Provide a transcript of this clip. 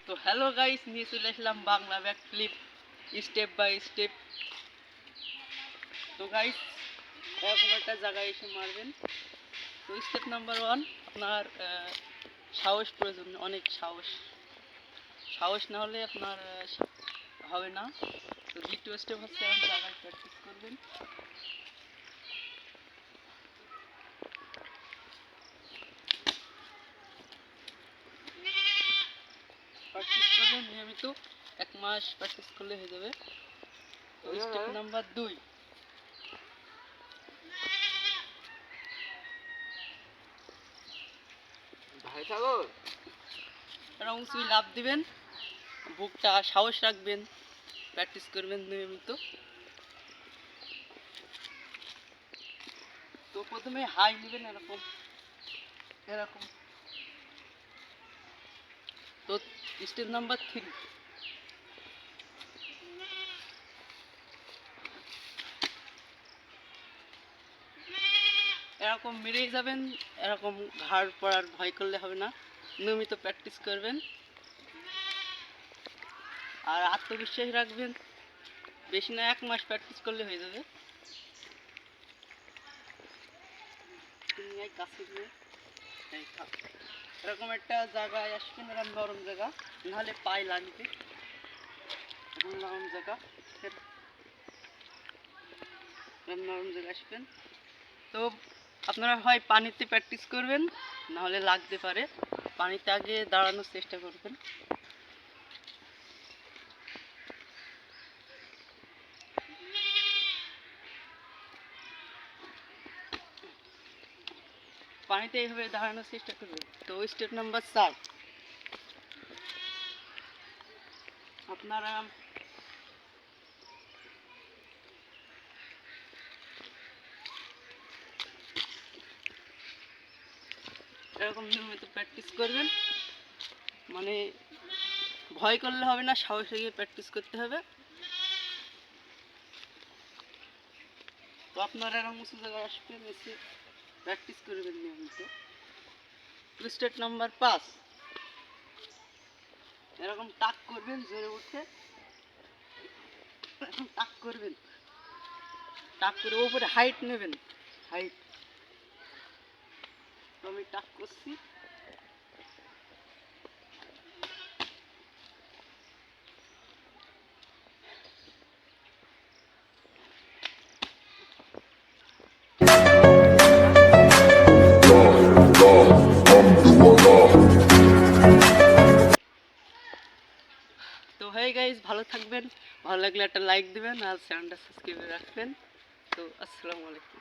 তো hello guys, নিয়ে চলে আসলাম Bangla back flip step by step. তো গাইস, এরকম একটা জায়গায় এসে মারবেন। তো স্টেপ নাম্বার 1, আপনার সাহস প্রয়োজন, অনেক সাহস না হলে আপনার হবে না। তো দ্বিতীয় স্টেপ হচ্ছে এরকম জায়গায় প্র্যাকটিস করবেন। নিয়মিত 1 মাস প্র্যাকটিস করলে হয়ে যাবে। তো স্টেপ নাম্বার 2, উঁচুই লাফ দিবেন, বুকটা সাহস রাখবেন, প্র্যাকটিস করবেন নিয়মিত। তো প্রথমে হাই নেবেন এরকম। তো স্টেপ নাম্বার 3, এরকম মেরেই যাবেন। এরকম ঘাড় পড়ার ভয় করলে হবে না, নিয়মিত প্র্যাকটিস করবেন আর আত্মবিশ্বাস রাখবেন। বেশি না, 1 মাস প্র্যাকটিস করলে হয়ে যাবে। এরকম একটা জায়গায় আসবেন, এরকম নরম জায়গা, নাহলে পায়ে লাগবে। নরম জায়গা আসবেন। তো আপনারা হয় পানিতে প্র্যাকটিস করবেন, নাহলে লাগতে পারে। পানিতে আগে দাঁড়ানোর চেষ্টা করবেন। পানিতে এইভাবে দাঁড়ানোর চেষ্টা করবেন। তো স্টেপ নাম্বার 4, আপনারা এরকম নিয়মিত প্র্যাকটিস করবেন। মানে ভয় করলে হবে না, সাহসে গিয়ে প্র্যাকটিস করতে হবে। তো আপনারা এরকম উঁচু জায়গায় আসবেন, এসে প্র্যাকটিস করবেন নিয়মিত। স্টেপ নাম্বার 5, এরকম টাক করবেন, জোরে উঠে টাক করবেন, টাক করে উপরে হাইট নেবেন। তো আমি টাক করছি। তো হ্যাঁ গাইজ, ভালো থাকবেন। ভালো লাগলে একটা লাইক দিবেন আর চ্যানেলটা সাবস্ক্রাইব রাখবেন। তো আসসালামু আলাইকুম।